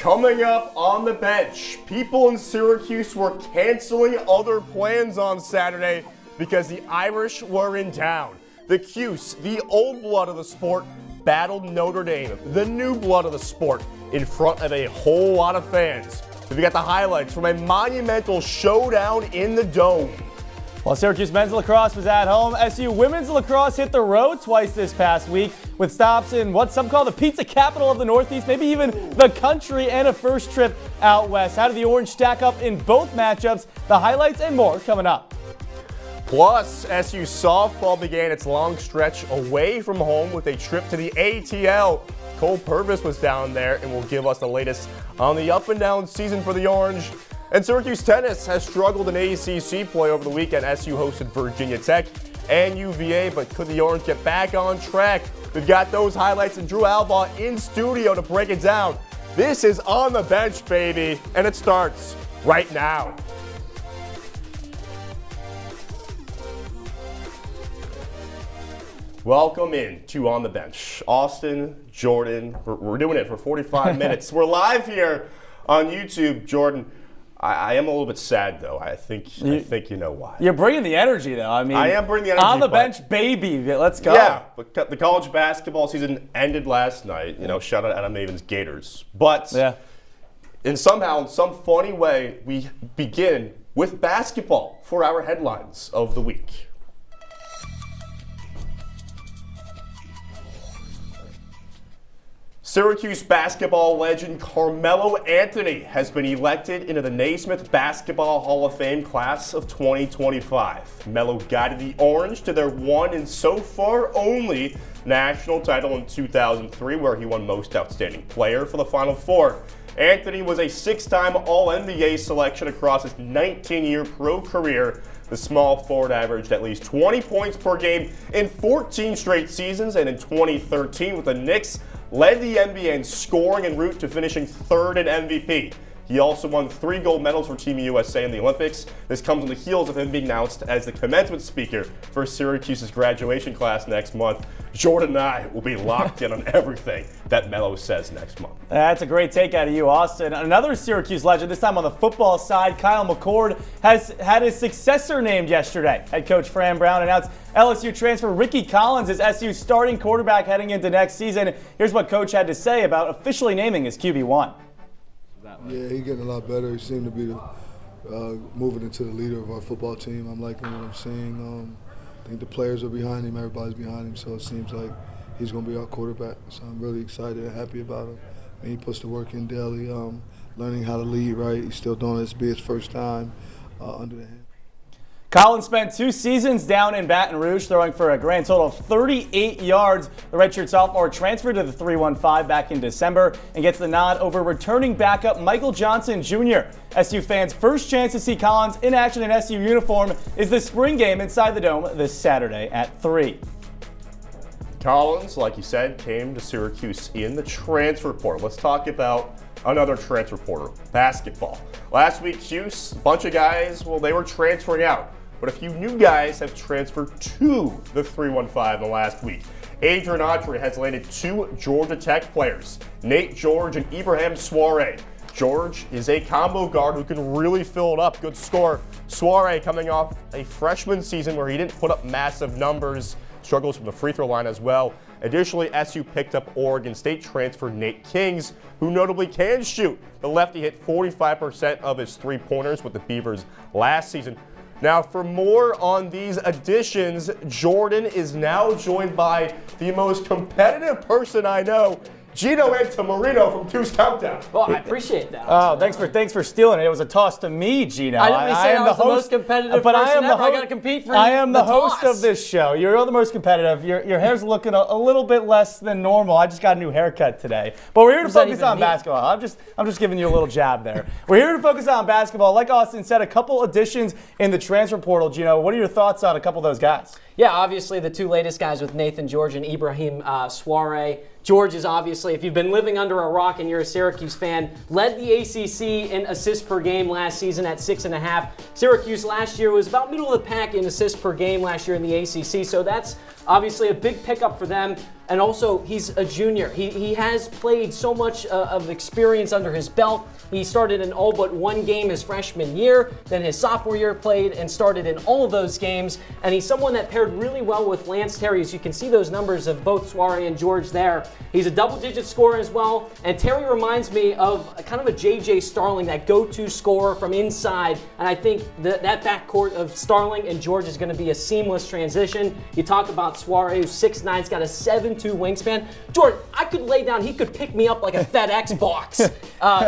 Coming up on the bench, people in Syracuse were canceling other plans on Saturday because the Irish were in town. The Cuse, the old blood of the sport, battled Notre Dame, the new blood of the sport, in front of a whole lot of fans. We've got the highlights from a monumental showdown in the Dome. While Syracuse men's lacrosse was at home, SU women's lacrosse hit the road twice this past week with stops in what some call the pizza capital of the Northeast, maybe even the country, and a first trip out west. How did the Orange stack up in both matchups? The highlights and more coming up. Plus, SU softball began its long stretch away from home with a trip to the ATL. Cole Purvis was down there and will give us the latest on the up and down season for the Orange. And Syracuse tennis has struggled in ACC play over the weekend. SU hosted Virginia Tech and UVA, but could the Orange get back on track? We've got those highlights and Drew Albaugh in studio to break it down. This is On the Bench, baby, and it starts right now. Welcome in to On the Bench. Austin, Jordan, we're doing it for 45 minutes. We're live here on YouTube. Jordan, I am a little bit sad, though. I think you know why. You're bringing the energy, though. I mean, I am bringing the energy. On the bench, baby. Let's go. Yeah, but the college basketball season ended last night. You know, shout out Adam Maven's Gators. But in some funny way, we begin with basketball for our headlines of the week. Syracuse basketball legend Carmelo Anthony has been elected into the Naismith Basketball Hall of Fame class of 2025. Melo guided the Orange to their one and so far only national title in 2003, where he won Most Outstanding Player for the Final Four. Anthony was a six-time All-NBA selection across his 19-year pro career. The small forward averaged at least 20 points per game in 14 straight seasons, and in 2013 with the Knicks, led the NBA in scoring en route to finishing third in MVP. He also won 3 gold medals for Team USA in the Olympics. This comes on the heels of him being announced as the commencement speaker for Syracuse's graduation class next month. Jordan and I will be locked in on everything that Melo says next month. That's a great take out of you, Austin. Another Syracuse legend, this time on the football side, Kyle McCord, has had his successor named yesterday. Head coach Fran Brown announced LSU transfer Ricky Collins as SU's starting quarterback heading into next season. Here's what Coach had to say about officially naming his QB1. Yeah, he's getting a lot better. He seemed to be moving into the leader of our football team. I'm liking what I'm seeing. I think the players are behind him, everybody's behind him, so it seems like he's going to be our quarterback. So I'm really excited and happy about him. And he puts the work in daily, learning how to lead right. He's still doing this, be his first time under the hand. Collins spent 2 seasons down in Baton Rouge, throwing for a grand total of 38 yards. The redshirt sophomore transferred to the 315 back in December and gets the nod over returning backup Michael Johnson Jr. SU fans' first chance to see Collins in action in SU uniform is the spring game inside the Dome this Saturday at 3. Collins, like you said, came to Syracuse in the transfer portal. Let's talk about another transfer portal, basketball. Last week, Cuse, a bunch of guys, well, they were transferring out. But a few new guys have transferred to the 315 in the last week. Adrian Autry has landed 2 Georgia Tech players, Nate George and Ibrahim Soiree. George is a combo guard who can really fill it up. Good score. Soiree coming off a freshman season where he didn't put up massive numbers. Struggles from the free throw line as well. Additionally, SU picked up Oregon State transfer Nate Kings, who notably can shoot. The lefty hit 45% of his three-pointers with the Beavers last season. Now, for more on these additions, Jordan is now joined by the most competitive person I know, Gino Antimarino from Cuse Countdown. Well, I appreciate that. Oh, thanks for stealing it. It was a toss to me, Gino. I didn't say I was the most competitive person ever. I got to compete for I am the host toss of this show. You're the most competitive. Your hair's looking a little bit less than normal. I just got a new haircut today. But we're here to focus on basketball. I'm just giving you a little jab there. We're here to focus on basketball. Like Austin said, a couple additions in the transfer portal. Gino, what are your thoughts on a couple of those guys? Yeah, obviously the 2 latest guys with Nathan George and Ibrahim Soiree. George is obviously, if you've been living under a rock and you're a Syracuse fan, led the ACC in assists per game last season at 6.5. Syracuse last year was about middle of the pack in assists per game last year in the ACC, so that's obviously a big pickup for them. And also, he's a junior. He has played so much of experience under his belt. He started in all but one game his freshman year, then his sophomore year played and started in all of those games. And he's someone that paired really well with Lance Terry, as you can see those numbers of both Soiree and George there. He's a double-digit scorer as well. And Terry reminds me of kind of a J.J. Starling, that go-to scorer from inside. And I think that backcourt of Starling and George is going to be a seamless transition. You talk about Soiree, who's 6'9", he's got a 7'2" wingspan. George, I could lay down, he could pick me up like a FedEx box.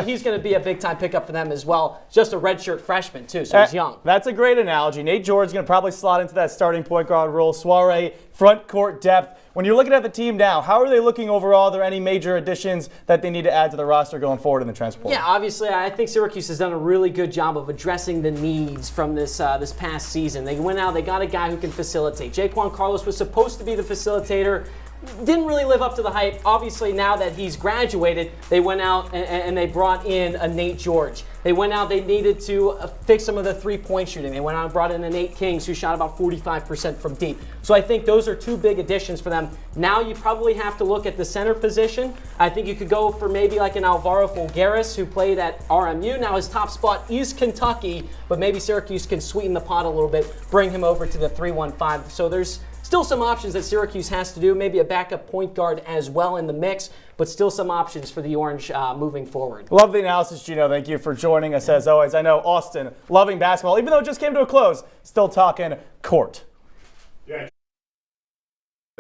He's going to be a big-time pickup for them as well. Just a redshirt freshman, too, so he's young. That's a great analogy. Nate George is going to probably slot into that starting point guard role. Soiree, front court depth. When you're looking at the team now, how are they looking overall? Are there any major additions that they need to add to the roster going forward in the transfer portal? Yeah, obviously, I think Syracuse has done a really good job of addressing the needs from this past season. They went out, they got a guy who can facilitate. Jaquan Carlos was supposed to be the facilitator. Didn't really live up to the hype. Obviously, now that he's graduated, they went out and they brought in a Nate George. They went out, they needed to fix some of the three-point shooting. They went out and brought in a Nate Kings who shot about 45% from deep. So I think those are two big additions for them. Now you probably have to look at the center position. I think you could go for maybe like an Alvaro Folgueras who played at RMU. Now his top spot is Kentucky, but maybe Syracuse can sweeten the pot a little bit, bring him over to the 3-1-5. So there's still some options that Syracuse has to do, maybe a backup point guard as well in the mix, but still some options for the Orange moving forward. Love the analysis, Gino. Thank you for joining us as always. I know Austin, loving basketball, even though it just came to a close, still talking court. Yeah.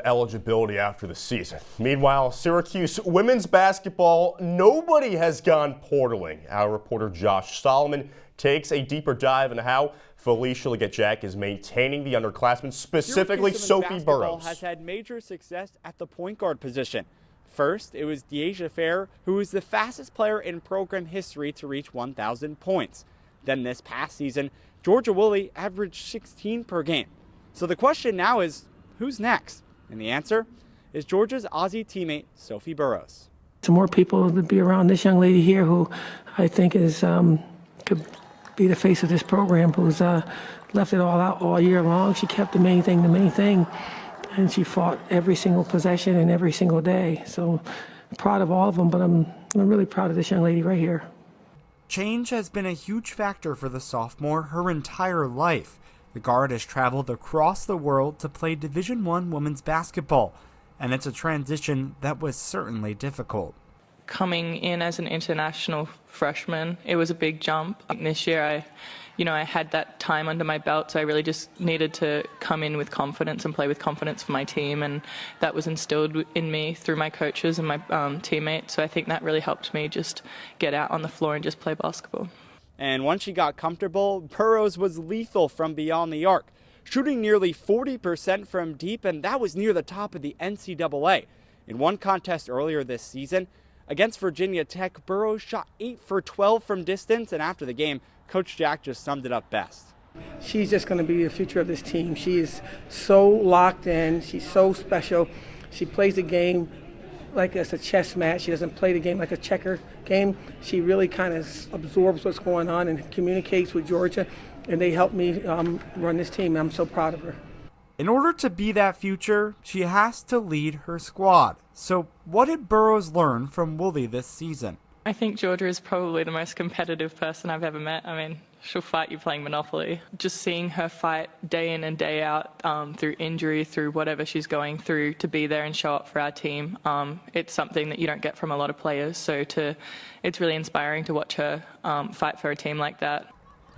Eligibility after the season. Meanwhile, Syracuse women's basketball, nobody has gone portaling. Our reporter Josh Solomon takes a deeper dive into how Felicia Leggett-Jack is maintaining the underclassmen, specifically Sophie Burrows. Has had major success at the point guard position. First, it was Deasia Fair, who was the fastest player in program history to reach 1,000 points. Then this past season, Georgia Woolley averaged 16 per game. So the question now is, who's next? And the answer is Georgia's Aussie teammate, Sophie Burrows. Some more people to be around this young lady here who I think is could be the face of this program, who's left it all out all year long. She kept the main thing, and she fought every single possession and every single day. So I'm proud of all of them, but I'm really proud of this young lady right here. Change has been a huge factor for the sophomore her entire life. The guard has traveled across the world to play Division I women's basketball, and it's a transition that was certainly difficult. Coming in as an international freshman, it was a big jump. This year, I had that time under my belt, so I really just needed to come in with confidence and play with confidence for my team, and that was instilled in me through my coaches and my teammates, so I think that really helped me just get out on the floor and just play basketball. And once she got comfortable, Burrows was lethal from beyond the arc, shooting nearly 40% from deep, and that was near the top of the NCAA. In one contest earlier this season, against Virginia Tech, Burrows shot 8 for 12 from distance, and after the game, Coach Jack just summed it up best. She's just going to be the future of this team. She is so locked in. She's so special. She plays the game like it's a chess match. She doesn't play the game like a checker game. She really kind of absorbs what's going on and communicates with Georgia, and they help me run this team. I'm so proud of her. In order to be that future, she has to lead her squad. So what did Burrows learn from Woolley this season? I think Georgia is probably the most competitive person I've ever met. I mean, she'll fight you playing Monopoly. Just seeing her fight day in and day out through injury, through whatever she's going through, to be there and show up for our team, it's something that you don't get from a lot of players. So it's really inspiring to watch her fight for a team like that.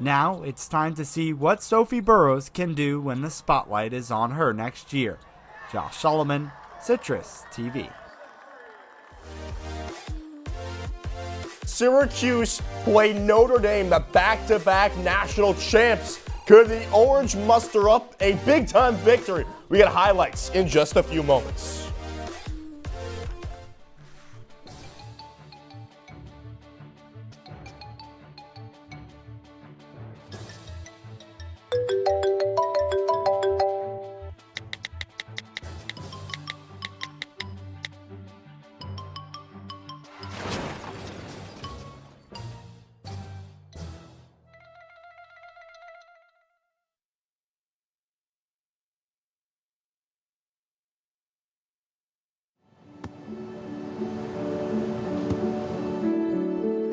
Now it's time to see what Sophie Burrows can do when the spotlight is on her next year. Josh Solomon, CitrusTV. Syracuse play Notre Dame, the back-to-back national champs. Could the Orange muster up a big-time victory? We got highlights in just a few moments.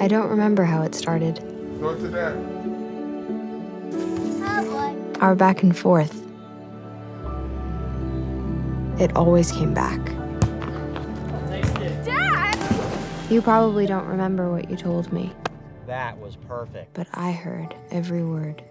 I don't remember how it started. Go to that. Our back and forth. It always came back. Dad! You probably don't remember what you told me, That was perfect. but I heard every word.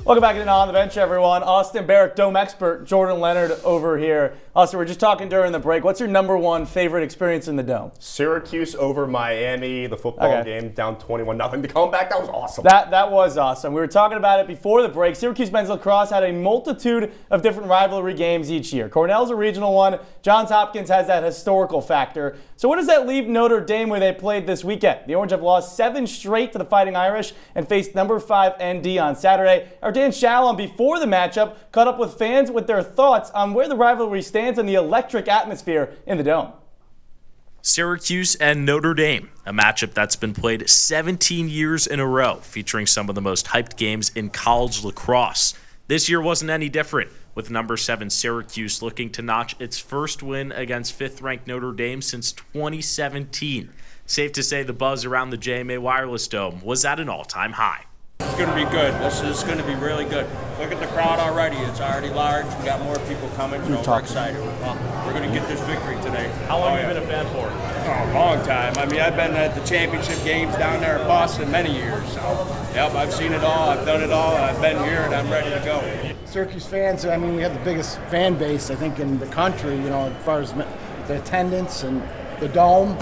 Welcome back to On the Bench, everyone. Austin, Barach, Dome expert, Jordan Leonard over here. Austin, we're just talking during the break. What's your number one favorite experience in the Dome? Syracuse over Miami, the football game, down 21-0. The comeback, that was awesome. That was awesome. We were talking about it before the break. Syracuse men's lacrosse had a multitude of different rivalry games each year. Cornell's a regional one. Johns Hopkins has that historical factor. So what does that leave Notre Dame where they played this weekend? The Orange have lost 7 straight to the Fighting Irish and faced number 5 ND on Saturday. Our Dan Shalom, before the matchup, caught up with fans with their thoughts on where the rivalry stands and the electric atmosphere in the Dome. Syracuse and Notre Dame, a matchup that's been played 17 years in a row, featuring some of the most hyped games in college lacrosse. This year wasn't any different, with number 7 Syracuse looking to notch its first win against 5th-ranked Notre Dame since 2017. Safe to say the buzz around the JMA Wireless Dome was at an all-time high. It's going to be good. This is going to be really good. Look at the crowd already. It's already large. We got more people coming, so we're excited. We're going to get this victory today. How long have you been a fan for? Oh, a long time. I mean, I've been at the championship games down there in Boston many years. So, yep, I've seen it all. I've done it all. I've been here, and I'm ready to go. Syracuse fans, I mean, we have the biggest fan base, I think, in the country, you know, as far as the attendance and the Dome.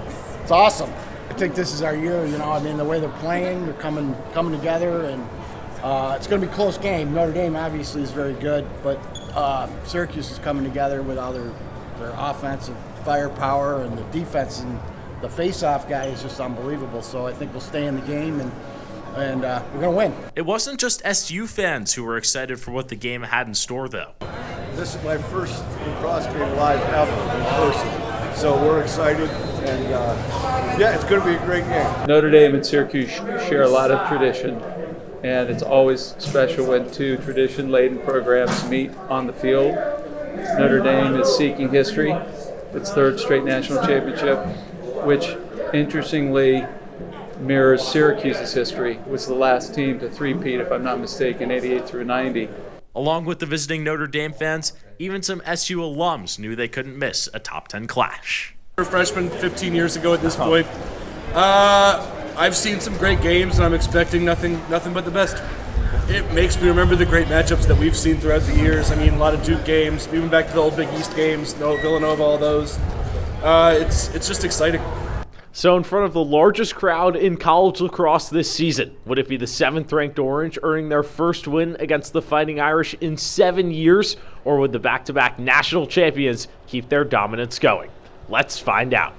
It's awesome. I think this is our year, you know. I mean, the way they're playing, they're coming together, and it's going to be a close game. Notre Dame obviously is very good, but Syracuse is coming together with all their offensive firepower, and the defense and the face-off guy is just unbelievable. So I think we'll stay in the game, and we're going to win. It wasn't just SU fans who were excited for what the game had in store, though. This is my first lacrosse game live ever in person. So we're excited, and yeah, it's going to be a great game. Notre Dame and Syracuse share a lot of tradition, and it's always special when two tradition-laden programs meet on the field. Notre Dame is seeking history, its 3rd straight national championship, which interestingly mirrors Syracuse's history. It was the last team to three-peat, if I'm not mistaken, 88 through 90. Along with the visiting Notre Dame fans, even some SU alums knew they couldn't miss a top 10 clash. A freshman 15 years ago at this point. I've seen some great games, and I'm expecting nothing but the best. It makes me remember the great matchups that we've seen throughout the years. I mean, a lot of Duke games, even back to the old Big East games, Villanova, all those. It's just exciting. So in front of the largest crowd in college lacrosse this season, would it be the 7th-ranked Orange earning their first win against the Fighting Irish in 7 years, or would the back-to-back national champions keep their dominance going? Let's find out.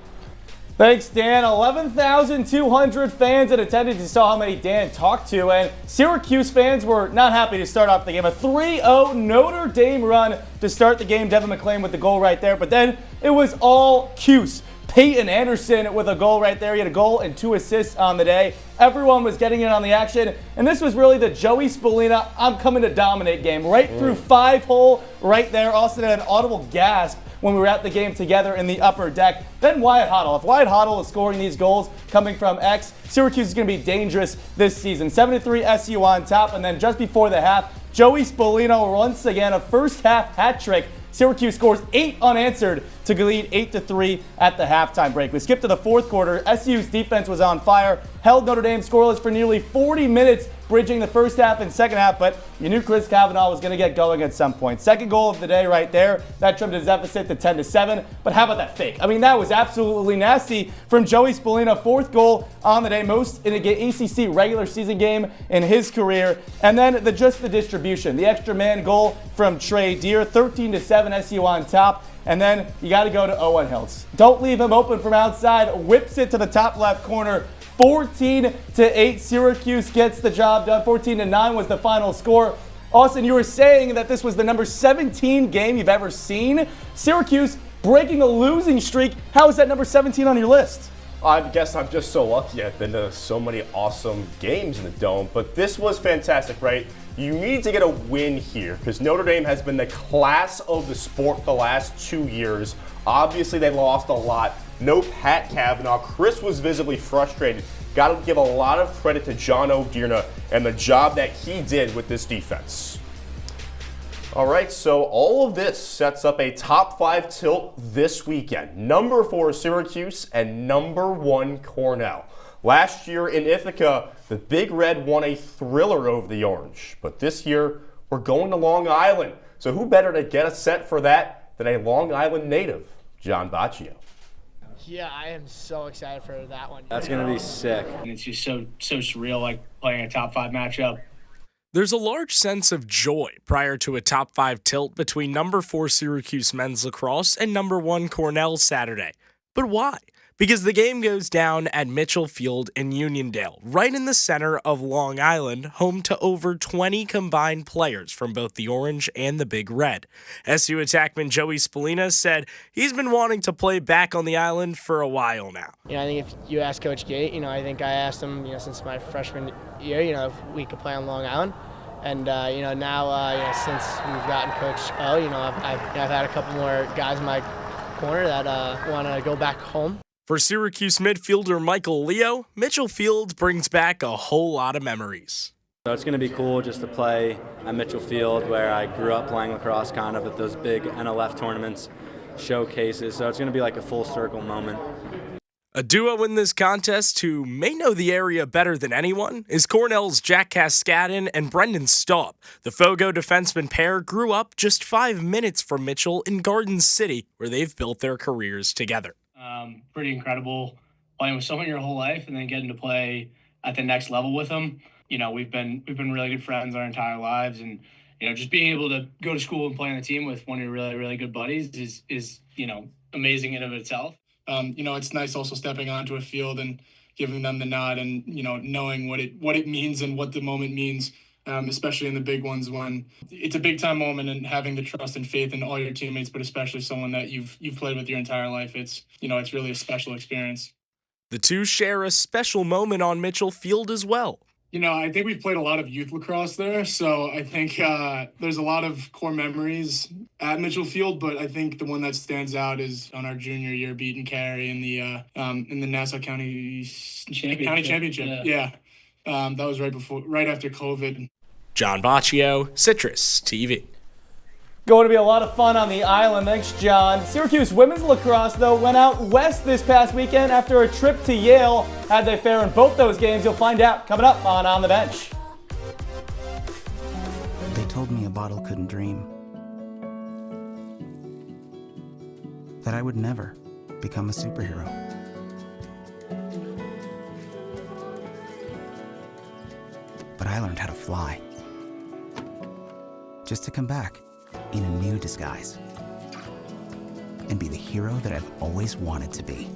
Thanks, Dan. 11,200 fans in attendance. You saw how many Dan talked to, and Syracuse fans were not happy to start off the game. A 3-0 Notre Dame run to start the game. Devin McClain with the goal right there, but then it was all Cuse. Peyton Anderson with a goal right there. He had a goal and 2 assists on the day. Everyone was getting in on the action, and this was really the Joey Spallina, I'm coming to dominate game. Right through 5-hole right there. Austin had an audible gasp when we were at the game together in the upper deck. Then Wyatt Hoddle. If Wyatt Hoddle is scoring these goals coming from X, Syracuse is going to be dangerous this season. 7-3 SU on top, and then just before the half, Joey Spallina once again a first-half hat trick. Syracuse scores 8 unanswered to lead 8-3 at the halftime break. We skip to the 4th quarter. SU's defense was on fire, held Notre Dame scoreless for nearly 40 minutes, bridging the first half and second half, but you knew Chris Kavanaugh was going to get going at some point. Second goal of the day right there. That trimmed his deficit to 10-7, but how about that fake? I mean, that was absolutely nasty from Joey Spallina. 4th goal on the day, most in an ACC regular season game in his career. And then just the distribution. The extra man goal from Trey Deer, 13-7 SU on top. And then you got to go to Owen Hiltz. Don't leave him open from outside. Whips it to the top left corner. 14-8. Syracuse gets the job done. 14-9 was the final score. Austin, you were saying that this was the number 17 game you've ever seen. Syracuse breaking a losing streak. How is that number 17 on your list? I guess I'm just so lucky. I've been to so many awesome games in the Dome, but this was fantastic, right? You need to get a win here because Notre Dame has been the class of the sport the last 2 years. Obviously, they lost a lot. No Pat Cavanaugh. Chris was visibly frustrated. Got to give a lot of credit to John O'Dearna and the job that he did with this defense. All right, so all of this sets up a top 5 tilt this weekend. Number 4, Syracuse, and number 1, Cornell. Last year in Ithaca, the Big Red won a thriller over the Orange. But this year, we're going to Long Island. So who better to get us set for that than a Long Island native, John Baccio? Yeah, I am so excited for that one. That's going to be sick. And it's just so surreal, like playing a top 5 matchup. There's a large sense of joy prior to a top 5 tilt between number 4 Syracuse men's lacrosse and number 1 Cornell Saturday. But why? Because the game goes down at Mitchell Field in Uniondale, right in the center of Long Island, home to over 20 combined players from both the Orange and the Big Red. SU attackman Joey Spallina said he's been wanting to play back on the island for a while now. I think if you ask Coach Gate, I think I asked him, since my freshman year, if we could play on Long Island. And, now, since we've gotten Coach O, I've had a couple more guys in my corner that want to go back home. For Syracuse midfielder Michael Leo, Mitchell Field brings back a whole lot of memories. So it's going to be cool just to play at Mitchell Field where I grew up playing lacrosse kind of at those big NLF tournaments, showcases. So it's going to be like a full circle moment. A duo in this contest who may know the area better than anyone is Cornell's Jack Cascadden and Brendan Staub. The Fogo defenseman pair grew up just 5 minutes from Mitchell in Garden City, where they've built their careers together. Pretty incredible playing with someone your whole life and then getting to play at the next level with them. We've been really good friends our entire lives, and just being able to go to school and play on the team with one of your really, really good buddies is amazing in and of itself. It's nice also stepping onto a field and giving them the nod and knowing what it means and what the moment means. Especially in the big ones when it's a big time moment and having the trust and faith in all your teammates, but especially someone that you've played with your entire life. It's really a special experience. The two share a special moment on Mitchell Field as well. I think we've played a lot of youth lacrosse there, so I think there's a lot of core memories at Mitchell Field, but I think the one that stands out is on our junior year beating Parry in the Nassau County Championship. Yeah. That was right after COVID. John Baccio, CitrusTV. Going to be a lot of fun on the island. Thanks, John. Syracuse women's lacrosse, though, went out west this past weekend after a trip to Yale. How'd they fare in both those games? You'll find out coming up on the Bench. They told me a bottle couldn't dream. That I would never become a superhero. But I learned how to fly. Just to come back in a new disguise and be the hero that I've always wanted to be.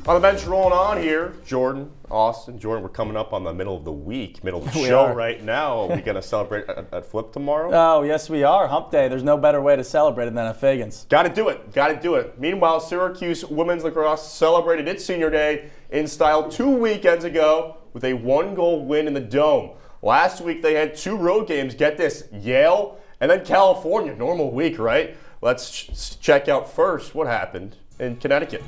On the bench rolling on here, Jordan, Austin. Jordan, we're coming up on the middle of the week, middle of the show right now. Are we going to celebrate at Flip tomorrow? Oh, yes, we are. Hump Day. There's no better way to celebrate it than at Fagans. Got to do it. Got to do it. Meanwhile, Syracuse women's lacrosse celebrated its senior day in style 2 weekends ago with a 1-goal win in the Dome. Last week, they had 2 road games. Get this, Yale and then California. Normal week, right? Let's check out first what happened in Connecticut.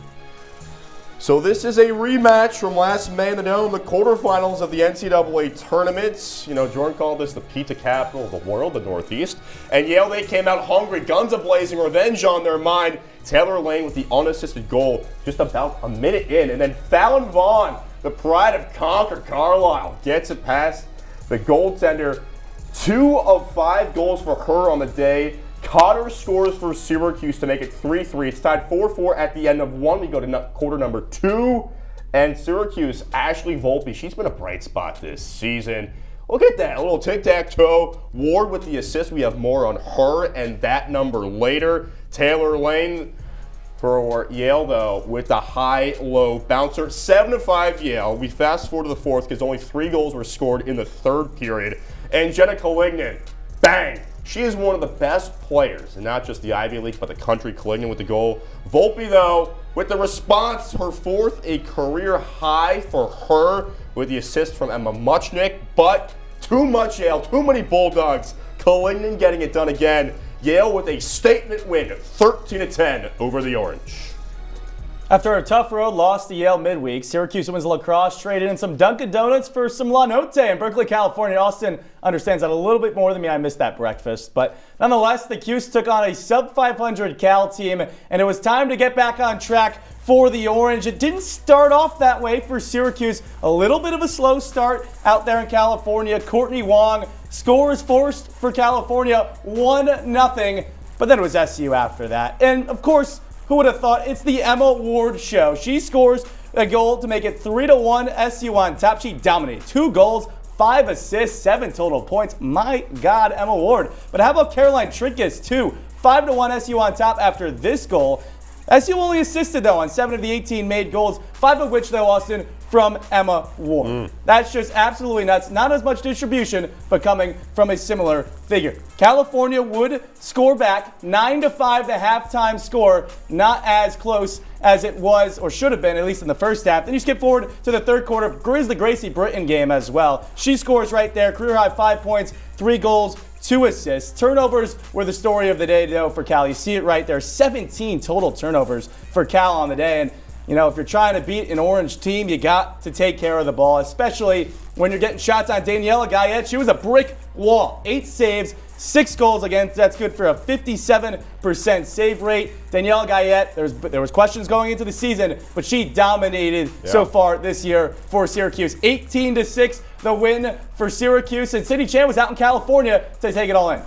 So this is a rematch from last May in the Dome, the quarterfinals of the NCAA tournaments. Jordan called this the pizza capital of the world, the Northeast. And Yale, they came out hungry, guns a-blazing, revenge on their mind. Taylor Lane with the unassisted goal just about a minute in. And then Fallon Vaughn, the pride of Concord Carlisle, gets it past the goaltender. 2 of 5 goals for her on the day. Cotter scores for Syracuse to make it 3-3. It's tied 4-4 at the end of 1. We go to quarter number 2. And Syracuse, Ashley Volpe, she's been a bright spot this season. Look at that, a little tic-tac-toe. Ward with the assist. We have more on her and that number later. Taylor Lane for Yale, though, with the high-low bouncer. 7-5 Yale. We fast forward to the fourth because only 3 goals were scored in the third period. And Jenna Kalignan, bang! She is one of the best players, and not just the Ivy League, but the country. Kalignan with the goal. Volpe, though, with the response, her 4th, a career high for her, with the assist from Emma Muchnick. But too much Yale, too many Bulldogs. Kalignan getting it done again. Yale with a statement win, 13-10 over the Orange. After a tough road loss to Yale midweek, Syracuse women's lacrosse traded in some Dunkin' Donuts for some La Notte in Berkeley, California. Austin understands that a little bit more than me. I missed that breakfast. But nonetheless, the Cuse took on a sub-500 Cal team, and it was time to get back on track for the Orange. It didn't start off that way for Syracuse. A little bit of a slow start out there in California. Courtney Wong scores forced for California, 1-0. But then it was SU after that. And, of course, who would have thought? It's the Emma Ward show. She scores a goal to make it 3-1 SU on top. She dominated. 2 goals, 5 assists, 7 total points. My God, Emma Ward. But how about Caroline Trinkus, too? 5-1 SU on top after this goal. SU only assisted, though, on 7 of the 18 made goals, 5 of which, though, Austin, from Emma Ward. That's just absolutely nuts. Not as much distribution, but coming from a similar figure. California would score back 9-5 the halftime score. Not as close as it was or should have been, at least in the first half. Then you skip forward to the third quarter. The Gracie Britton game as well. She scores right there. Career high 5 points, 3 goals, 2 assists. Turnovers were the story of the day, though, for Cal. You see it right there. 17 total turnovers for Cal on the day. And, you know, if you're trying to beat an Orange team, you got to take care of the ball, especially when you're getting shots on Daniela Gayette. She was a brick wall. 8 saves, 6 goals against. That's good for a 57% save rate. Daniela Gayette, there was questions going into the season, but she dominated so far this year for Syracuse. 18-6, the win for Syracuse. And Sydney Chan was out in California to take it all in.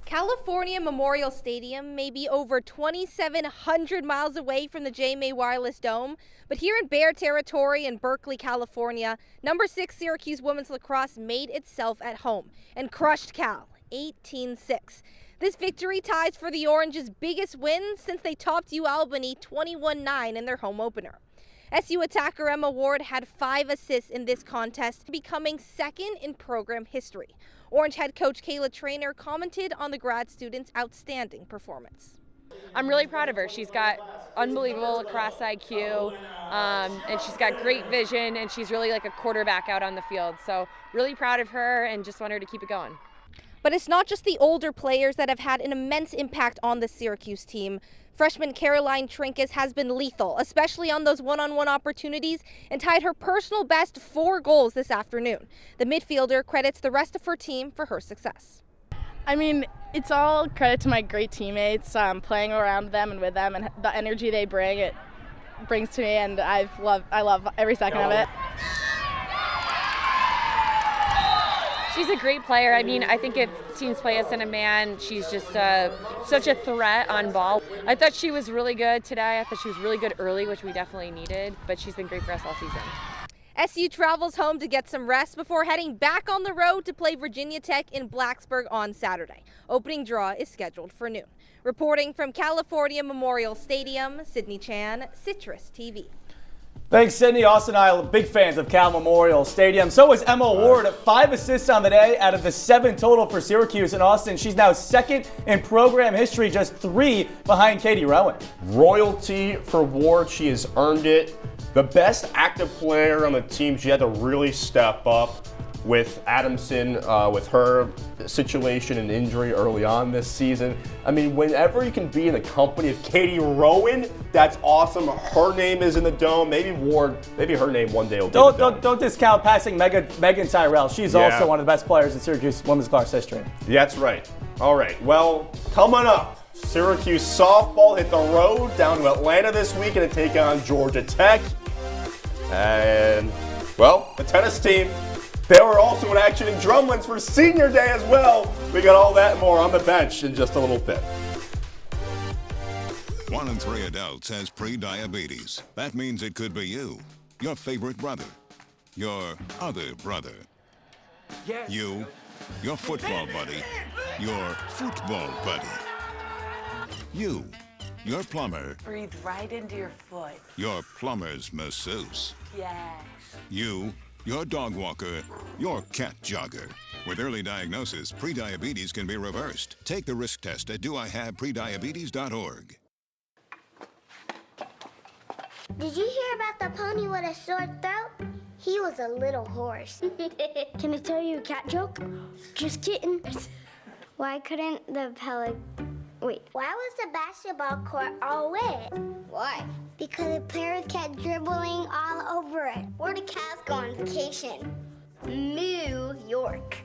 California Memorial Stadium may be over 2,700 miles away from the JMA Wireless Dome, but here in Bear Territory in Berkeley, California, number 6 Syracuse women's lacrosse made itself at home and crushed Cal, 18-6. This victory ties for the Orange's biggest win since they topped UAlbany 21-9 in their home opener. SU attacker Emma Ward had 5 assists in this contest, becoming 2nd in program history. Orange head coach Kayla Traynor commented on the grad student's outstanding performance. I'm really proud of her. She's got unbelievable lacrosse IQ, and she's got great vision, and she's really like a quarterback out on the field. So really proud of her and just want her to keep it going. But it's not just the older players that have had an immense impact on the Syracuse team. Freshman Caroline Trinkus has been lethal, especially on those one-on-one opportunities, and tied her personal best 4 goals this afternoon. The midfielder credits the rest of her team for her success. I mean, it's all credit to my great teammates, playing around them and with them, and the energy they bring, it brings to me, and I love every second of it. She's a great player. I mean, I think if teams play us in a man, she's just such a threat on ball. I thought she was really good today. I thought she was really good early, which we definitely needed, but she's been great for us all season. SU travels home to get some rest before heading back on the road to play Virginia Tech in Blacksburg on Saturday. Opening draw is scheduled for noon. Reporting from California Memorial Stadium, Sydney Chan, CitrusTV. Thanks, Sydney. Austin and I are big fans of Cal Memorial Stadium. So is Emma Ward. 5 assists on the day out of the 7 total for Syracuse. And Austin, she's now 2nd in program history, just 3 behind Katie Rowan. Royalty for Ward. She has earned it. The best active player on the team. She had to really step up with Adamson, with her situation and injury early on this season. I mean, whenever you can be in the company of Katie Rowan, that's awesome. Her name is in the Dome. Maybe Ward, maybe her name one day will be in the Dome. Don't discount passing Megan Tyrell. She's also one of the best players in Syracuse women's lacrosse history. That's right. All right. Well, coming up, Syracuse softball hit the road down to Atlanta this week and to take on Georgia Tech. And, well, the tennis team They were also in action in Drumlins for Senior Day as well. We got all that and more on the bench in just a little bit. 1 in 3 adults has pre-diabetes. That means it could be you, your favorite brother, your other brother, you, your football buddy, your football buddy, you, your plumber, Breathe right into your foot. your plumber's masseuse, Yes. you, your dog walker, your cat jogger. With early diagnosis, prediabetes can be reversed. Take the risk test at doihaveprediabetes.org. Did you hear about the pony with a sore throat? He was a little horse. Can I tell you a cat joke? Just kidding. Why couldn't the Why was the basketball court all wet? Why? Because the players kept dribbling all over it. Where the cats go on vacation? New York.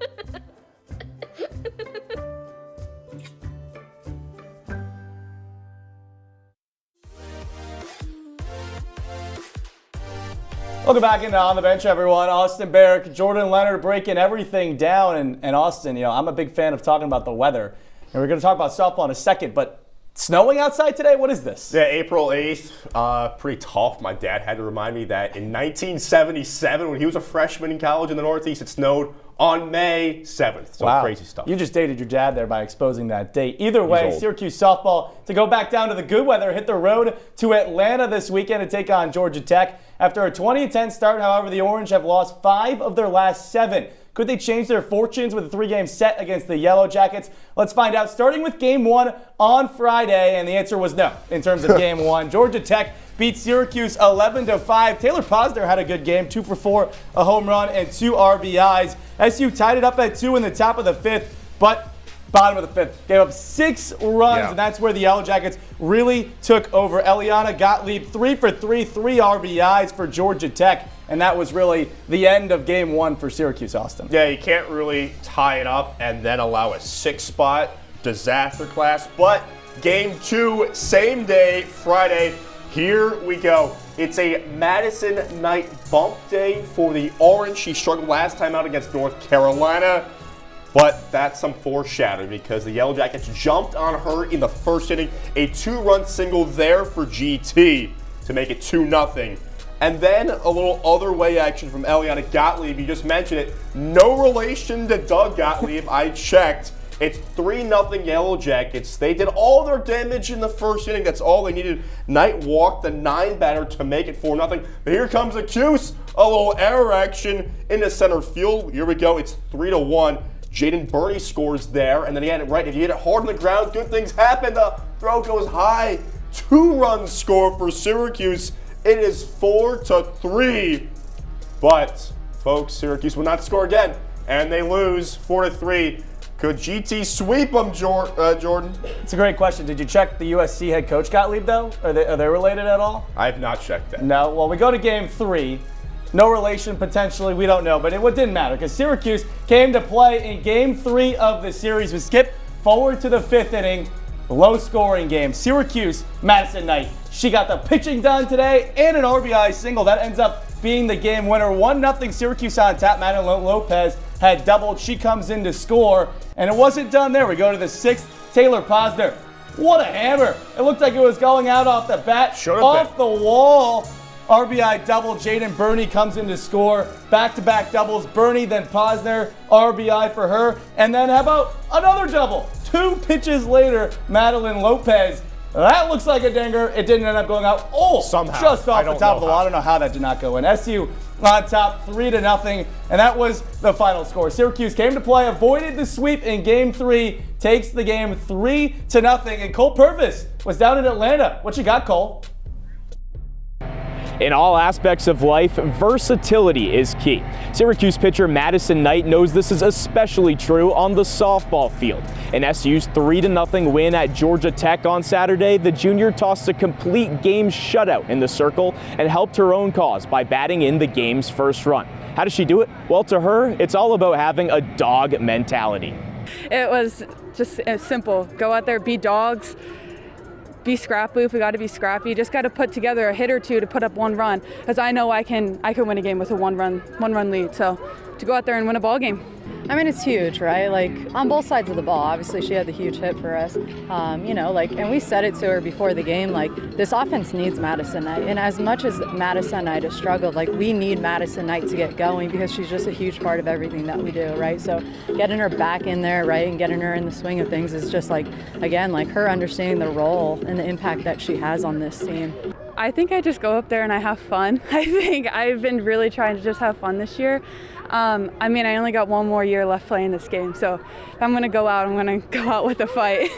Welcome back into On the Bench, everyone. Austin Barach, Jordan Leonard breaking everything down. And Austin, I'm a big fan of talking about the weather. And we're going to talk about softball in a second, but snowing outside today? What is this? Yeah, April 8th, pretty tough. My dad had to remind me that in 1977, when he was a freshman in college in the Northeast, it snowed on May 7th. So wow. Crazy stuff. You just dated your dad there by exposing that date. Either way, Syracuse softball to go back down to the good weather, hit the road to Atlanta this weekend to take on Georgia Tech. After a 20-10 start, however, the Orange have lost 5 of their last 7. Could they change their fortunes with a 3-game set against the Yellow Jackets? Let's find out, starting with Game 1 on Friday, and the answer was no in terms of Game 1. Georgia Tech beat Syracuse 11-5. Taylor Posner had a good game, 2 for 4, a home run, and 2 RBIs. SU tied it up at 2 in the top of the 5th, but bottom of the 5th, gave up 6 runs, and that's where the Yellow Jackets really took over. Eliana Gottlieb, 3 for 3, 3 RBIs for Georgia Tech. And that was really the end of Game 1 for Syracuse, Austin. Yeah, you can't really tie it up and then allow a 6-spot disaster class. But Game 2, same day, Friday. Here we go. It's a Madison night bump day for the Orange. She struggled last time out against North Carolina. But that's some foreshadowing because the Yellow Jackets jumped on her in the first inning. A 2-run single there for GT to make it 2-0. And then a little other way action from Eliana Gottlieb. You just mentioned it. No relation to Doug Gottlieb. I checked. It's 3-0 Yellow Jackets. They did all their damage in the first inning. That's all they needed. Knight walked the 9-batter to make it 4-0. But here comes a Cuse. A little error action in the center field. Here we go. It's 3-1. Jaden Burney scores there. And then he had it right. If you hit it hard on the ground, good things happen. The throw goes high. 2-run score for Syracuse. It is 4-3, but folks, Syracuse will not score again, and they lose 4-3. Could GT sweep them, Jordan? It's a great question. Did you check the USC head coach Gottlieb, though? Are they related at all? I have not checked that. No. Well, we go to Game 3. No relation, potentially. We don't know, but it didn't matter because Syracuse came to play in Game 3 of the series. We skip forward to the 5th inning. Low-scoring game. Syracuse, Madison Knight. She got the pitching done today and an RBI single. That ends up being the game winner. 1-0 Syracuse on tap. Madeline Lopez had doubled. She comes in to score, and it wasn't done there. We go to the 6th. Taylor Posner. What a hammer. It looked like it was going out off the bat. Off the wall. RBI double. Jaden Burney comes in to score. Back-to-back doubles. Burney, then Posner. RBI for her. And then how about another double? 2 pitches later, Madeline Lopez. That looks like a dinger. It didn't end up going out. Oh, somehow. Just off the top of the wall. I don't know how that did not go in. SU on top 3-0, and that was the final score. Syracuse came to play, avoided the sweep in Game 3, takes the game 3-0, and Cole Purvis was down in Atlanta. What you got, Cole? In all aspects of life, versatility is key. Syracuse pitcher Madison Knight knows this is especially true on the softball field. In SU's 3-0 win at Georgia Tech on Saturday, the junior tossed a complete game shutout in the circle and helped her own cause by batting in the game's first run. How does she do it? Well, to her, it's all about having a dog mentality. It was just simple. Go out there, be dogs. be scrappy if we got to be scrappy. Just got to put together a hit or two to put up one run, as I know I can win a game with a one run lead. So to go out there and win a ball game. I mean, it's huge, right? Like, on both sides of the ball. Obviously, she had the huge hit for us. You know, like, and we said it to her before the game, like, this offense needs Madison Knight. And as much as Madison Knight has struggled, like, we need Madison Knight to get going because she's just a huge part of everything that we do, right? So getting her back in there, right, and getting her in the swing of things is just, like, again, like, her understanding the role and the impact that she has on this team. I think I just go up there and I have fun. I think I've been really trying to just have fun this year. I mean, I only got one more year left playing this game, so if I'm going to go out, I'm going to go out with a fight.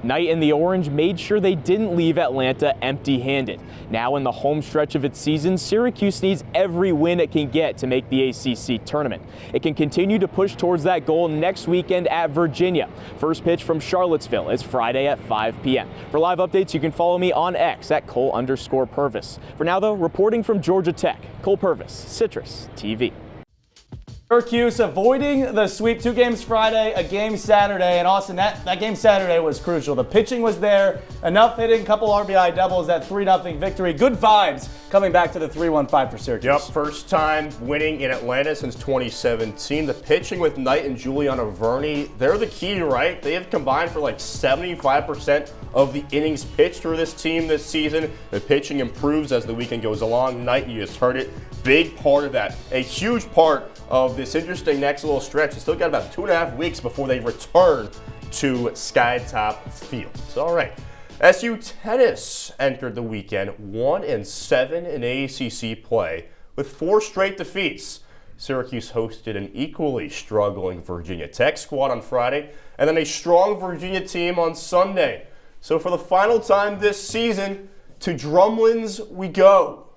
Knight and the Orange made sure they didn't leave Atlanta empty-handed. Now in the home stretch of its season, Syracuse needs every win it can get to make the ACC tournament. It can continue to push towards that goal next weekend at Virginia. First pitch from Charlottesville is Friday at 5 p.m. For live updates, you can follow me on X at Cole_Purvis. For now, though, reporting from Georgia Tech, Cole Purvis, Citrus TV. Cuse avoiding the sweep. 2 games Friday, a game Saturday, and Austin, that game Saturday was crucial. The pitching was there, enough hitting, couple RBI doubles, that 3-0 victory. Good vibes coming back to the 3-1-5 for Syracuse. Yep, first time winning in Atlanta since 2017. The pitching with Knight and Juliana Verney, they're the key, right? They have combined for like 75% of the innings pitched for this team this season. The pitching improves as the weekend goes along. Knight, you just heard it, big part of that. A huge part of this interesting next little stretch. It's still got about 2.5 weeks before they return to Skytop Field. So, all right. SU tennis entered the weekend 1-7 in ACC play with 4 straight defeats. Syracuse hosted an equally struggling Virginia Tech squad on Friday, and then a strong Virginia team on Sunday. So for the final time this season, to Drumlins we go.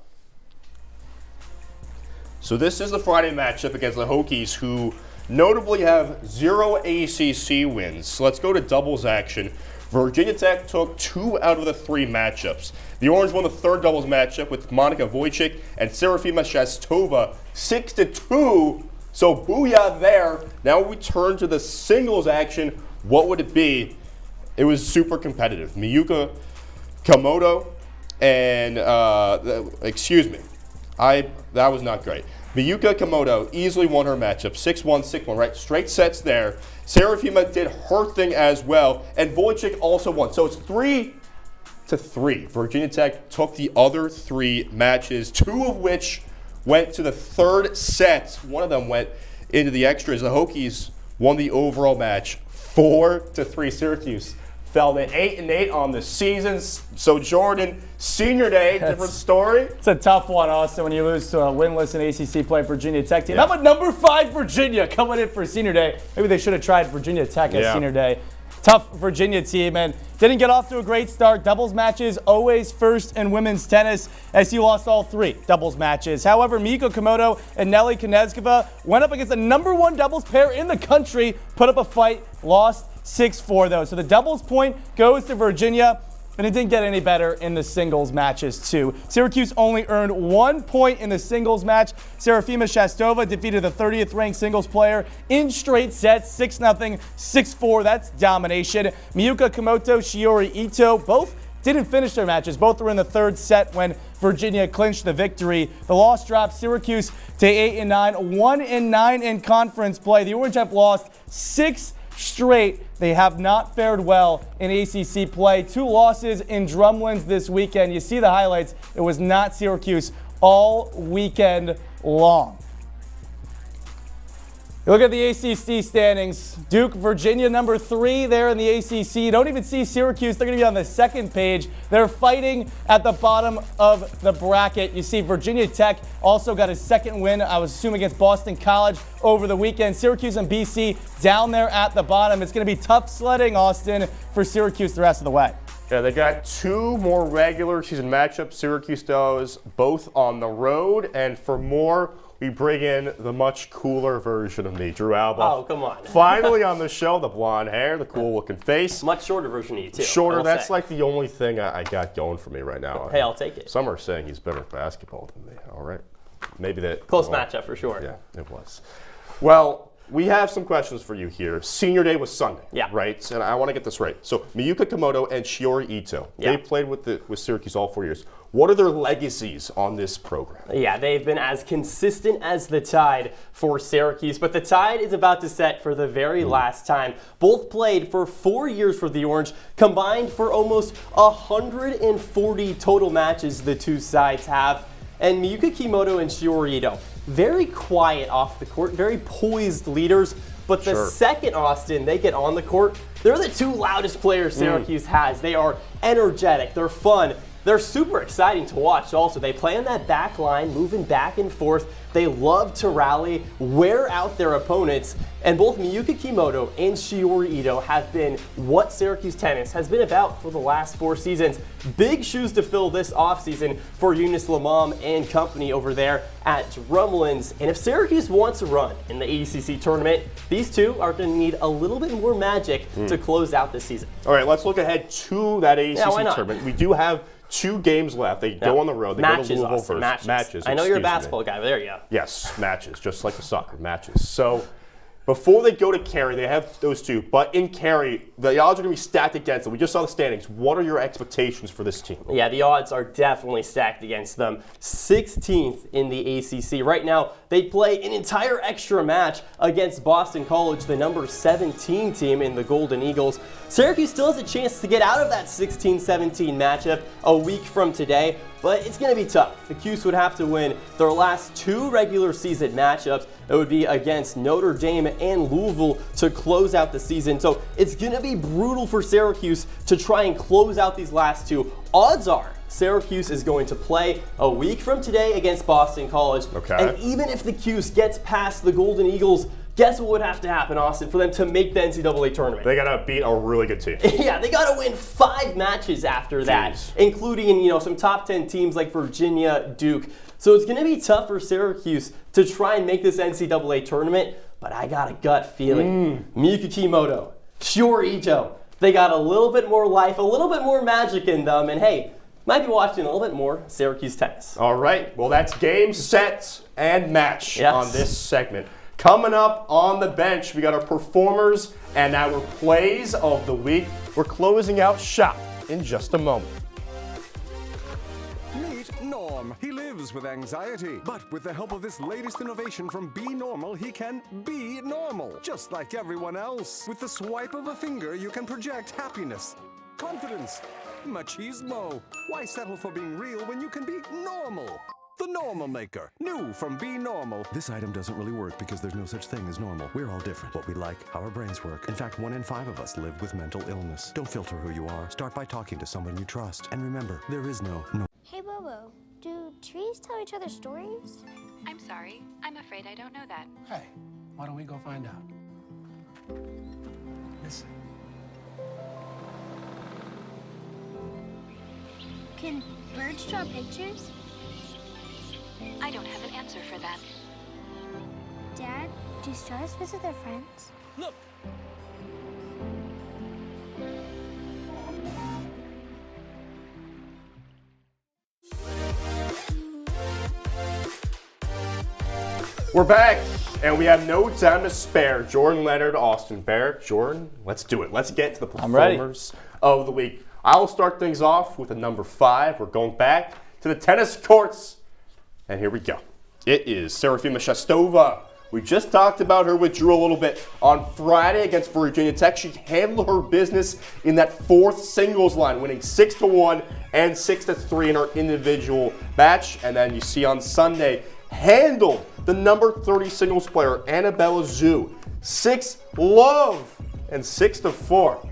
So this is the Friday matchup against the Hokies, who notably have 0 ACC wins. So let's go to doubles action. Virginia Tech took 2 out of the 3 matchups. The Orange won the 3rd doubles matchup with Monika Wojcik and Serafima Shastova 6-2. So booyah there. Now we turn to the singles action. What would it be? It was super competitive. Miyuka Komodo and, that was not great. Miyuka Komodo easily won her matchup, 6-1, 6-1, right? Straight sets there. Serafima did her thing as well, and Wojcik also won. So it's 3-3. Virginia Tech took the other 3 matches, 2 of which went to the 3rd set. One of them went into the extras. The Hokies won the overall match, 4-3. Syracuse fell to 8-8 on the season. So Jordan, senior day, different story. It's a tough one, Austin, when you lose to a winless in ACC play Virginia Tech team. How about number 5 Virginia coming in for senior day? Maybe they should have tried Virginia Tech as senior day. Tough Virginia team, and didn't get off to a great start. Doubles matches always first in women's tennis. SU lost all 3 doubles matches. However, Miko Komodo and Nelly Konezkova went up against the #1 doubles pair in the country, put up a fight, lost 6-4 though. So the doubles point goes to Virginia, and it didn't get any better in the singles matches too. Syracuse only earned 1 point in the singles match. Serafima Shastova defeated the 30th ranked singles player in straight sets, 6-0, 6-4. That's domination. Miyuka Komoto, Shiori Ito, both didn't finish their matches. Both were in the 3rd set when Virginia clinched the victory. The loss dropped Syracuse to 8-9, 1-9 in conference play. The Orange have lost 6 straight. They have not fared well in ACC play. 2 losses in Drumlins this weekend. You see the highlights. It was not Syracuse all weekend long. You look at the ACC standings. Duke, Virginia, number 3 there in the ACC. You don't even see Syracuse. They're going to be on the 2nd page. They're fighting at the bottom of the bracket. You see Virginia Tech also got a 2nd win, I was assuming, against Boston College over the weekend. Syracuse and BC down there at the bottom. It's going to be tough sledding, Austin, for Syracuse the rest of the way. Yeah, they got 2 more regular season matchups. Syracuse does both on the road, and for more, we bring in the much cooler version of me, Drew Albaugh. Oh, come on. Finally on the show, the blonde hair, the cool looking face. Much shorter version of you, too. Shorter, that's like the only thing I got going for me right now. Hey, I'll take it. Some are saying he's better at basketball than me. All right. Maybe that. Close matchup for sure. Yeah, it was. Well, we have some questions for you here. Senior day was Sunday, Yeah. right? And I want to get this right. So Miyuka Komodo and Shiori Ito, they played with Syracuse all 4 years. What are their legacies on this program? Yeah, they've been as consistent as the Tide for Syracuse, but the Tide is about to set for the very last time. Both played for 4 years for the Orange, combined for almost 140 total matches the two sides have. And Miyuka Komodo and Shiori Ito, very quiet off the court, very poised leaders, but the second, Austin, they get on the court, they're the two loudest players Syracuse has. They are energetic, they're fun, they're super exciting to watch also. They play on that back line, moving back and forth. They love to rally, wear out their opponents, and both Miyuka Komodo and Shiori Ito have been what Syracuse tennis has been about for the last 4 seasons. Big shoes to fill this offseason for Eunice Lamam and company over there at Drumlins. And if Syracuse wants a run in the ACC tournament, these two are going to need a little bit more magic to close out this season. All right, let's look ahead to that ACC tournament. We do have 2 games left. They go on the road. They go to Louisville first. Matches. I know you're a basketball guy, but there you go. Yes, matches, just like the soccer matches. So before they go to Cary, they have those 2. But in Cary, the odds are going to be stacked against them. We just saw the standings. What are your expectations for this team? Yeah, the odds are definitely stacked against them. 16th in the ACC. Right now, they play an entire extra match against Boston College, the number 17 team in the Golden Eagles. Syracuse still has a chance to get out of that 16-17 matchup a week from today, but it's going to be tough. The Cuse would have to win their last 2 regular season matchups. It would be against Notre Dame and Louisville to close out the season. So it's going to be brutal for Syracuse to try and close out these last 2. Odds are Syracuse is going to play a week from today against Boston College. And even if the Cuse gets past the Golden Eagles, guess what would have to happen, Austin, for them to make the NCAA tournament? They got to beat a really good team. Yeah, they got to win 5 matches after that, including some top 10 teams like Virginia, Duke. So it's going to be tough for Syracuse to try and make this NCAA tournament, but I got a gut feeling. Miyuka Komodo, Shiori Ito, they got a little bit more life, a little bit more magic in them, and hey, might be watching a little bit more Syracuse tennis. All right, well that's game, set, and match on this segment. Coming up on the bench, we got our performers and our plays of the week. We're closing out shop in just a moment. Meet Norm. He lives with anxiety, but with the help of this latest innovation from Be Normal, he can be normal, just like everyone else. With the swipe of a finger, you can project happiness, confidence, machismo. Why settle for being real when you can be normal? The Normal Maker. New from Be Normal. This item doesn't really work because there's no such thing as normal. We're all different. What we like, how our brains work. In fact, 1 in 5 of us live with mental illness. Don't filter who you are. Start by talking to someone you trust. And remember, there is no. Hey, Bobo, do trees tell each other stories? I'm sorry. I'm afraid I don't know that. Hey, why don't we go find out? Listen. Can birds draw pictures? I don't have an answer for that. Dad, do stars visit their friends? Look! We're back, and we have no time to spare. Jordan, Leonard, Austin, Barrett. Jordan, let's do it. Let's get to the performers of the week. I'll start things off with a number 5. We're going back to the tennis courts. And here we go. It is Serafima Shastova. We just talked about her with Drew a little bit. On Friday against Virginia Tech, she handled her business in that 4th singles line, winning 6-1 and 6-3 in her individual match. And then you see on Sunday, handled the number 30 singles player, Annabella Zhu, 6-love and 6-4.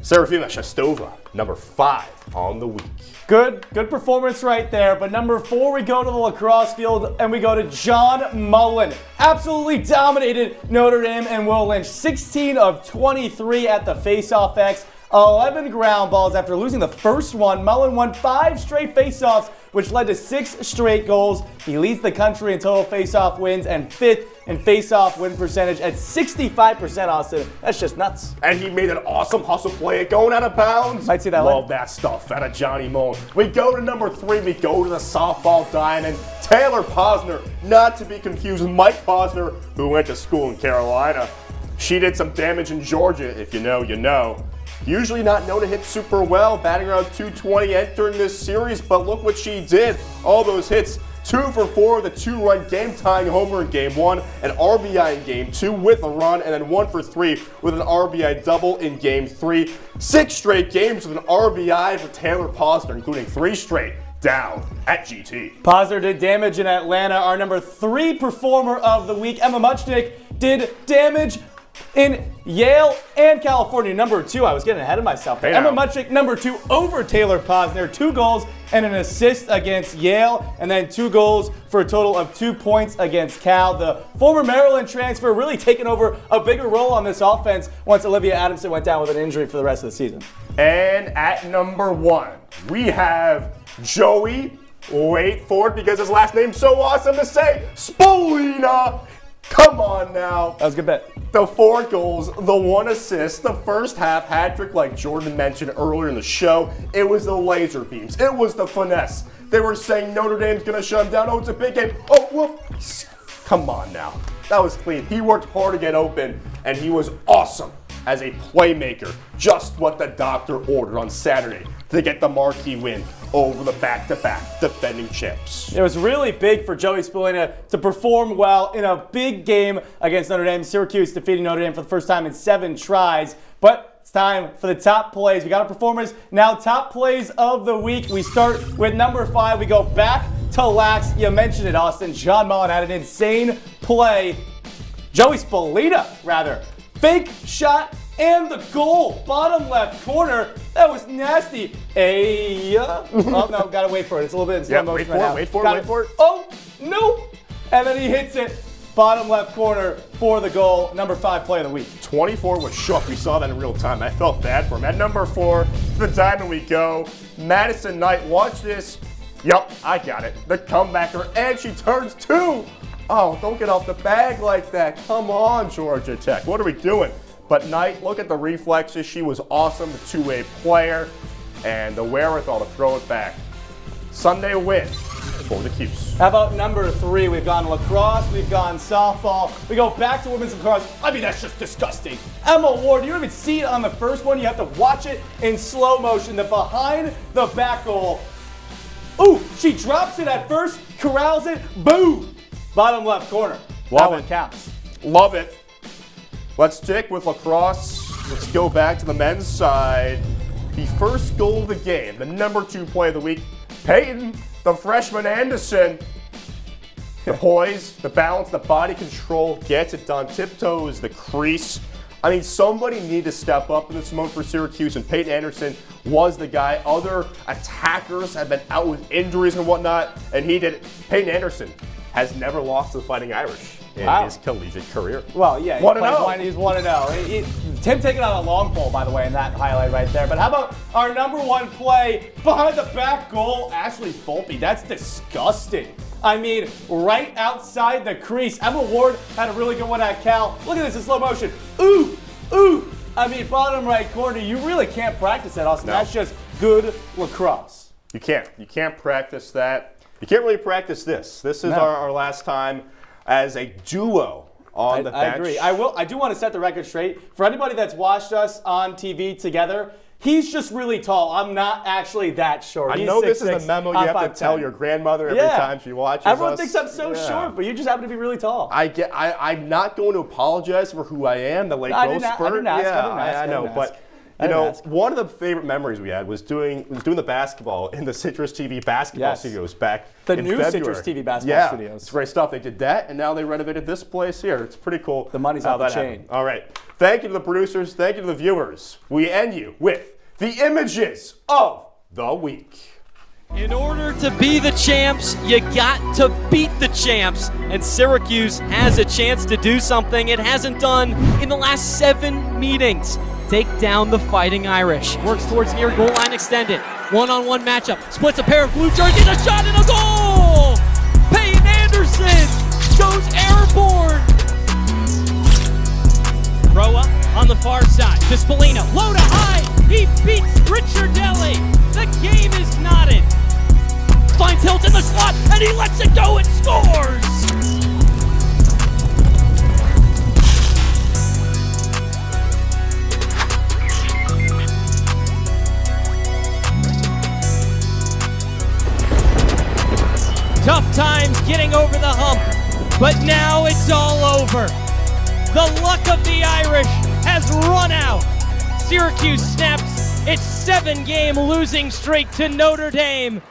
Serafima Shastova, number 5 on the week. Good performance right there. But number 4, we go to the lacrosse field and we go to John Mullen. Absolutely dominated Notre Dame and Will Lynch. 16 of 23 at the face-off X. 11 ground balls after losing the first one. Mullen won 5 straight faceoffs, which led to 6 straight goals. He leads the country in total faceoff wins and 5th in faceoff win percentage at 65%, Austin. That's just nuts. And he made an awesome hustle play going out of bounds. Might see that Love that stuff out of Johnny Mullen. We go to number 3. We go to the softball diamond. Taylor Posner, not to be confused with Mike Posner, who went to school in Carolina. She did some damage in Georgia. If you know, you know. Usually not known to hit super well, batting around .220 entering this series, but look what she did. All those hits, 2 for 4 with a 2-run game-tying homer in Game 1, an RBI in Game 2 with a run, and then 1 for 3 with an RBI double in Game 3. 6 straight games with an RBI for Taylor Posner, including 3 straight down at GT. Posner did damage in Atlanta. Our number 3 performer of the week, Emma Muchnick, did damage in Yale and California. Number 2, I was getting ahead of myself. Emma Muchnick, number 2 over Taylor Posner. 2 goals and an assist against Yale, and then 2 goals for a total of 2 points against Cal. The former Maryland transfer really taking over a bigger role on this offense once Olivia Adamson went down with an injury for the rest of the season. And at number 1, we have Joey, wait for it because his last name's so awesome to say, Spolina. Come on now. That was a good bet. The 4 goals, the 1 assist, the first half hat trick like Jordan mentioned earlier in the show. It was the laser beams. It was the finesse. They were saying Notre Dame's going to shut him down. Oh, it's a big game. Oh, whoops. Come on now. That was clean. He worked hard to get open, and he was awesome as a playmaker. Just what the doctor ordered on Saturday to get the marquee win over the back-to-back defending champs. It was really big for Joey Spolina to perform well in a big game against Notre Dame. Syracuse defeating Notre Dame for the first time in 7 tries. But it's time for the top plays. We got our performers. Now top plays of the week. We start with number 5. We go back to Lax. You mentioned it, Austin. John Mullen had an insane play. Joey Spolina, rather. Fake shot and the goal. Bottom left corner. That was nasty. Oh, no, gotta wait for it. It's a little bit in slow motion right now. Wait for it. Oh, no. And then he hits it. Bottom left corner for the goal. Number 5 play of the week. 24 was shook. We saw that in real time. I felt bad for him. At number 4, the diamond we go. Madison Knight, watch this. Yup, I got it. The comebacker, and she turns 2. Oh, don't get off the bag like that. Come on, Georgia Tech. What are we doing? But Knight, look at the reflexes. She was awesome, the 2-way player, and the wherewithal to throw it back. Sunday win for the Cuse. How about number 3? We've gone lacrosse, we've gone softball. We go back to women's lacrosse. I mean, that's just disgusting. Emma Ward, you don't even see it on the first one. You have to watch it in slow motion. The behind the back goal. Ooh, she drops it at first, corrals it, boom. Bottom left corner. That one counts. Love it. Let's stick with lacrosse. Let's go back to the men's side. The first goal of the game, the number 2 play of the week. Peyton, the freshman Anderson. The poise, the balance, the body control, gets it done. Tiptoes the crease. I mean, somebody needed to step up in this moment for Syracuse, and Peyton Anderson was the guy. Other attackers have been out with injuries and whatnot, and he did it. Peyton Anderson has never lost to the Fighting Irish in his collegiate career. Well, yeah, he's 1-0. Tim taking on a long pole, by the way, in that highlight right there. But how about our number 1 play behind the back goal, Ashley Volpe? That's disgusting. I mean, right outside the crease. Emma Ward had a really good one at Cal. Look at this in slow motion. Ooh, ooh. I mean, bottom right corner. You really can't practice that, Austin. No. That's just good lacrosse. You can't. You can't practice that. You can't really practice this. This is our last time as a duo on the bench. I agree. I do want to set the record straight. For anybody that's watched us on TV together, he's just really tall. I'm not actually that short. I know this is the memo you have to tell your grandmother every time she watches us. Everyone thinks I'm so short, but you just happen to be really tall. I'm not going to apologize for who I am, the late growth spurt. I know, but you know, one of the favorite memories we had was doing the basketball in the CitrusTV basketball studios back in February. The new CitrusTV basketball studios. It's great stuff. They did that, and now they renovated this place here. It's pretty cool. The money's off the chain. All right. Thank you to the producers. Thank you to the viewers. We end you with the images of the week. In order to be the champs, you got to beat the champs. And Syracuse has a chance to do something it hasn't done in the last 7 meetings. take down the Fighting Irish. Works towards near goal line extended. One-on-one matchup. Splits a pair of blue jerseys. A shot and a goal! Peyton Anderson goes airborne. Throw up on the far side. Despolino, low to high. He beats Ricciardelli. The game is knotted. Finds Hilt in the slot, and he lets it go and scores! Tough times getting over the hump, but now it's all over. The luck of the Irish has run out. Syracuse snaps its 7-game losing streak to Notre Dame.